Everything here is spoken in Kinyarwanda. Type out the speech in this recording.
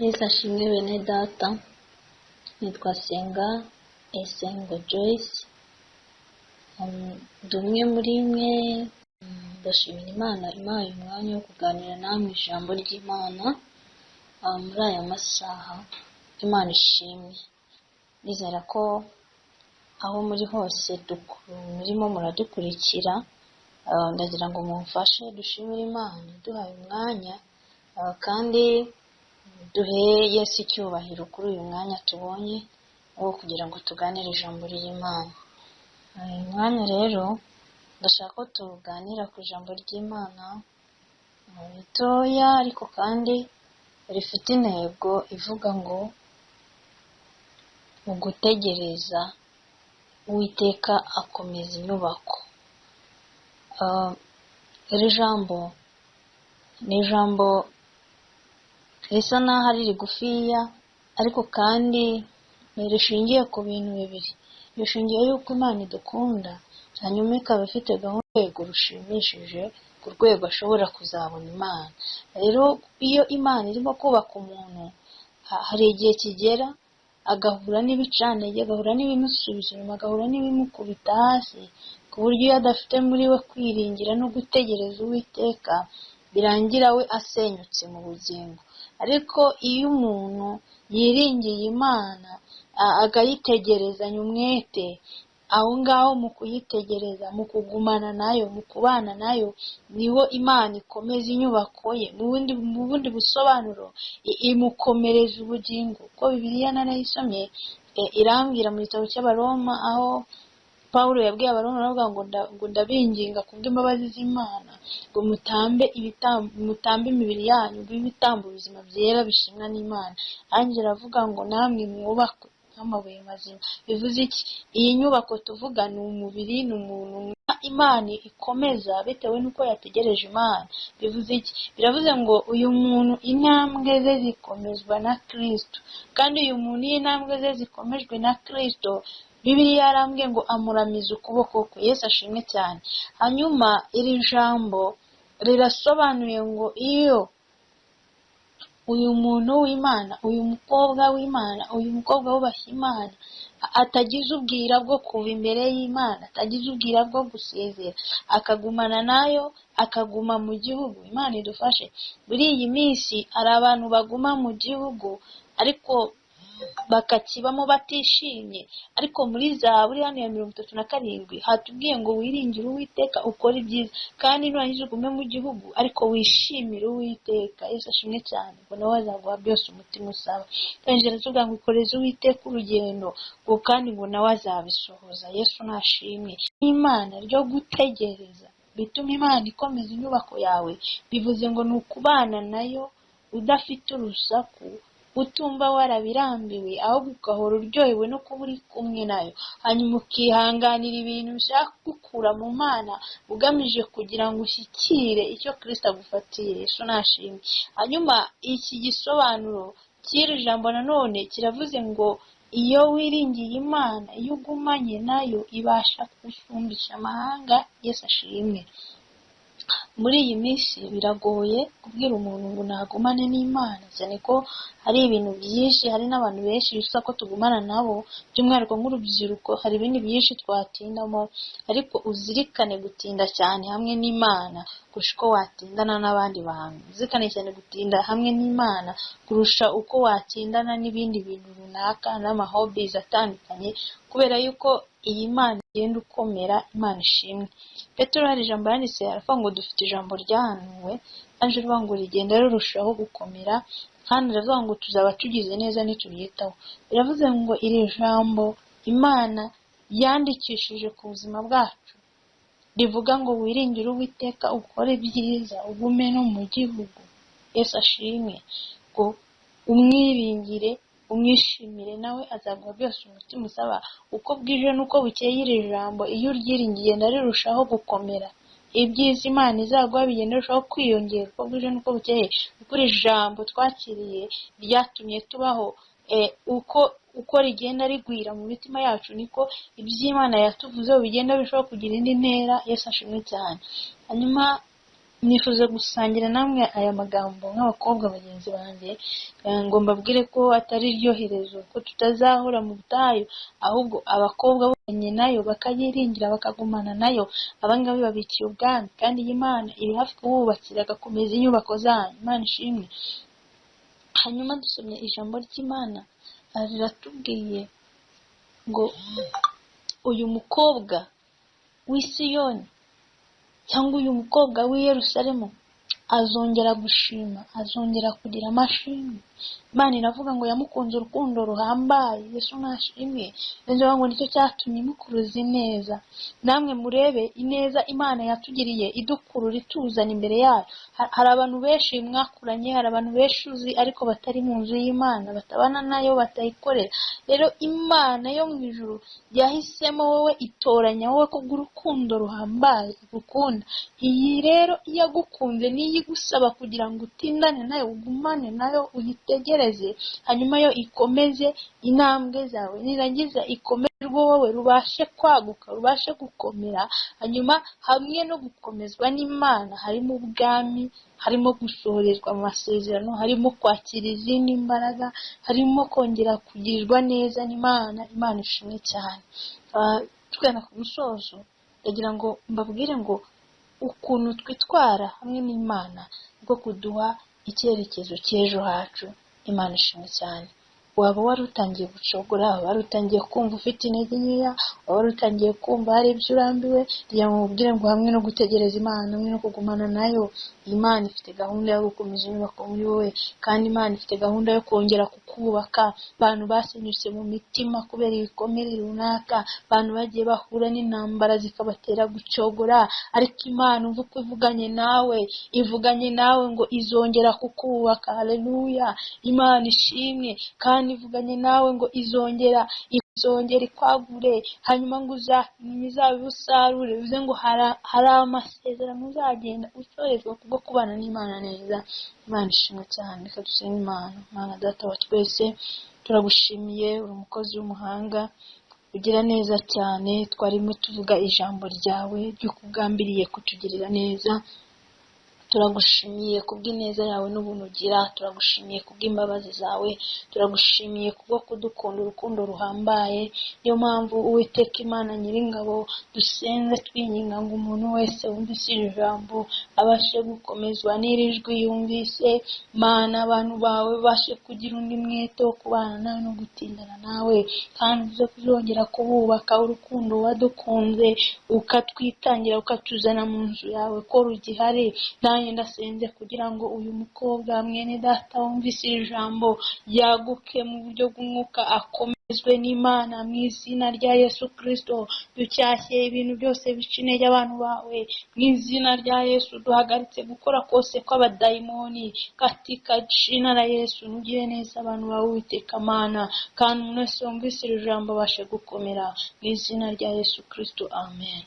Yesu ashimwe bene data, nitwa Senga Esengo Joyce. Ndi umwe muri mwe, ndashimira Imana impaye umwanya wo kuganira namwe ijambo ry'Imana muri aya masaha. Imana ishimwe. Nizera ko aho muri hose murimo muradukurikira, ndagira ngo mumfashe dushimire Imana duhaye umwanya, kandi duhe Yesu icyubahiro kuri uyu mwanya tubonye wo kugira ngo tuganire ijambo ry'Imana. Uyu mwanya rero ndashaka ko tuganira ku ijambo ry'Imana ritoya ariko kandi rifite intego ivuga ngo mu gutegereza Uwiteka akomeza inyubako. Iri jambo ni ijambo risa n'aho ari rigufiya ariko kandi rishingiye ku bintu bibiri. Rishingiye yuko Imana idukunda, hanyuma ikaba ifite gahunda y'urwego rushimishije, ku rwego ashobora kuzabona Imana. Rero iyo Imana irimo kubaka umuntu, hari igihe kigera agahura n'ibicantege, agahura n'ibimusubiza inyuma, agahura n'ibimukubita hasi, ku buryo iyo adafite muri we kwiringira no gutegereza Uwiteka, birangira we asenyutse mu bugingo. Ariko iyo umuntu yiringiye Imana akayitegerezanya umwete, aho ngaho mu kuyitegereza, mu kugumana nayo, mu kubana nayo, niho Imana ikomeza inyubako ye. Mu bundi busobanuro, imukomereza ubugingo. Uko Bibiliya narayisomye, irambwira mu gitabo cy'Abaroma, aho Pawulo yabwiye Abaroma aravuga ngo ndabinginga kubw'imbabazi z'Imana ngo mutambe imibiri yanyu ibitambo bizima byera bishimwa n'Imana. Angira aravuga ngo namwe mwubakwe nk'amabuye mazima. Bivuze iki? Iyi nyubako tuvuga ni umubiri, ni umuntu Imana ikomeza bitewe n'uko yategereje Imana. Bivuze iki? Biravuze ngo uyu muntu intambwe ze zikomezwa na Kristo, kandi uyu muntu iyo intambwe ze zikomejwe na Kristo, Bibiliya yarambwiye ngo amuramiza ukuboko kwe. Yesu ashimwe cyane. Hanyuma iri jambo rirasobanuye ngo iyo uyu muntu w'Imana, uyu mukobwa w'Imana, uyu mukobwa wubashye Imana atagize ubwira bwo kuva imbere y'Imana, atagize ubwira bwo gusezera, akagumana nayo, akaguma mu gihugu. Imana idufashe. Muri iyi minsi hari abantu baguma mu gihugu ariko bakakibamo batishimye. Ariko muri Zaburi hano ya 37 hatubwiye ngo wiringire Uwiteka ukore ibyiza, kandi nurangiza ugume mu gihugu ariko wishimire Uwiteka. Yesu ashimwe cyane. Ngo nawe azaguha byose umutima usaba. Tangira tuvuga ngo ikoreze Uwiteka urugendo, ngo kandi ngo nawe azabisohoza. Yesu nashimwe. Imana ryo gutegereza bituma Imana ikomeza inyubako yawe. Bivuze ngo ni ukubana nayo udafite urusaku, utumva warabirambiwe, ahubwo ugahora uryohewe no kuba uri kumwe nayo. Hanyuma ukihanganira ibintu bishaka gukura mu Mana ugamije kugira ngo ushyikire icyo Kristo agufatiye. Yesu nashimwe. Hanyuma iki gisobanuro cy'iri jambo nanone kiravuze ngo iyo wiringiye Imana, iyo ugumanye nayo, ibasha gusumbisha amahanga. Yesu ashimwe. Muri iyi minsi biragoye kubwira umuntu ngo nagumane n'Imana, cyane ko hari ibintu byinshi, hari n'abantu benshi bifuza ko tugumana nabo, by'umwihariko nk'urubyiruko. Hari ibindi byinshi twatindamo, ariko uzirikane gutinda cyane hamwe n'Imana kurusha uko watindana n'abandi bantu. Uzirikane cyane gutinda hamwe n'Imana kurusha uko watindana n'ibindi bintu runaka n'amahobbies atandukanye, kubera yuko iyi Mana igenda ukomera. Imana ishimwe. Petero hari ijambo yanditse aravuga ngo dufite ijambo ryahanuwe, kandi rivuga ngo rigenda rirushaho gukomera, kandi riravuga ngo tuzaba tugize neza nituryitaho. Biravuze ngo iri jambo Imana yandikishije ku buzima bwacu rivuga ngo wiringire Uwiteka ukore ibyiza, ugume no mu gihugu. Yesu ashimwe. Ngo umwiringire, umwishimire, nawe azaguha byose umutima usaba. Uko bwije n'uko bukeye iri jambo iyo uryiringiye rirushaho gukomera. Ibyiza Imana izaguha bigenda birushaho kwiyongera uko bwije n'uko bukeye. Kuko iri jambo twakiriye ryatumye tubaho. Uko rigenda rigwira mu mitima yacu, niko iby'Imana yatuvuzeho bigenda birushaho kugira indi ntera. Yesu ashimwe cyane. Hanyuma nifuza gusangira namwe aya magambo nk'abakobwa bagenzi banjye, ngo mbabwire ko atari ryo herezo, ko tutazahora mu butayu, ahubwo abakobwa bonyine nayo bakayiringira bakagumana nayo, abangaba babikiye ubwami, kandi iyi Mana iri hafi kububakira agakomeza inyubako zanyu. Imana ishimwe. Hanyuma dusomye ijambo ry'Imana, riratubwiye ngo uyu mukobwa w'i Siyoni cyangwa uyu mukobwa w'i Yerusalemu azongera gushima, azongera kugira amashimwe. Imana iravuga ngo yamukunze urukundo ruhambaye. Yesu nashimwe. Benzo ngo nicyo cyatumye imukuruza ineza. Namwe murebe ineza Imana yatugiriye idukurura ituzana imbere yayo. Hari abantu benshi mwakuranye, hari abantu benshi uzi ariko batari mu nzu y'Imana, batabana nayo, batayikorera. Rero Imana yo mu ijuru yahisemo wowe, itoranya wowe kubw'urukundo ruhambaye igukunda. Iyi rero yagukunze niyo igusaba kugira ngo utindane nayo, ugumane nayo, uyitegereze, hanyuma yo ikomeze intambwe zawe, nirangiza ikomerwe wowe rubashe kwaguka, rubashe gukomera. Hanyuma hamwe no gukomezwa n'Imana harimo ubwami, harimo gusohorezwa mu masezerano, harimo kwakira izindi mbaraga, harimo kongera kugirirwa neza n'Imana. Imana ishimwe cyane. Twenda ku musozo ndagira ngo mbabwire ngo ukuntu twitwara hamwe n'Imana bwo kuduha icyerekezo cy'ejo hacu. Imana ishimwe cyane. Waba wari utangiye gucogora, waba wari utangiye kumva ufite intege nkeya, waba wari utangiye kumva hari ibyo urambiwe, kugira ngo mubwire ngo hamwe no gutegereza Imana, hamwe no kugumana nayo, Imana ifite gahunda yo gukomeza inyubako muri wowe, kandi Imana ifite gahunda yo kongera kukubaka. Abantu basenyutse mu mitima kubera ibikomere runaka, abantu bagiye bahura n'intambara zikabatera gucogora, ariko Imana umva uko ivuganye nawe ngo izongera kukubaka. Haleluya. Imana ishimwe. Kandi ivuganye nawe ngo izongera ikwagure, hanyuma ngo uzabibu usarure. Bivuze ngo hari amasezerano uzagenda usorezwa kubwo kubana n'Imana neza. Imana ishimwe cyane. Reka dusenge Imana. Mana Data wa twese, turagushimiye, uri umukozi w'umuhanga, ugira neza cyane. Twarimo tuvuga ijambo ryawe ry'ukugambiriye kutugirira neza. Turagushimiye kubw'ineza yawe n'ubuntu ugira, turagushimiye kubw'imbabazi zawe, turagushimiye kubwo kudukunda urukundo ruhambaye. Niyo mpamvu Uwiteka Imana Nyiringabo dusenze twinginga ngo umuntu wese wumvise iri jambo abashe gukomezwa n'iri jwi yumvise. Mana, abantu bawe bashe kugira undi mwete wo kubana nawe no gutindana nawe, kandi uze kuzongera kububaka urukundo wadukunze ukatwitangira ukatuzana mu nzu yawe ko rugihari. Ndasenze kugira ngo uyu mukobwa mwene data wumvise iri jambo yaguke mu buryo bw'umwuka, akomezwe n'Imana mu izina rya Yesu Kristo. Ducyashye ibintu byose bica intege abantu bawe mu izina rya Yesu. Duhagaritse gukora kose kw'abadayimoni katika jina la Yesu. Nugire neza abantu bawe Uwiteka Mana, kandi umuntu wese wumvise iri jambo abashe gukomera mu izina rya Yesu Kristo. Amen.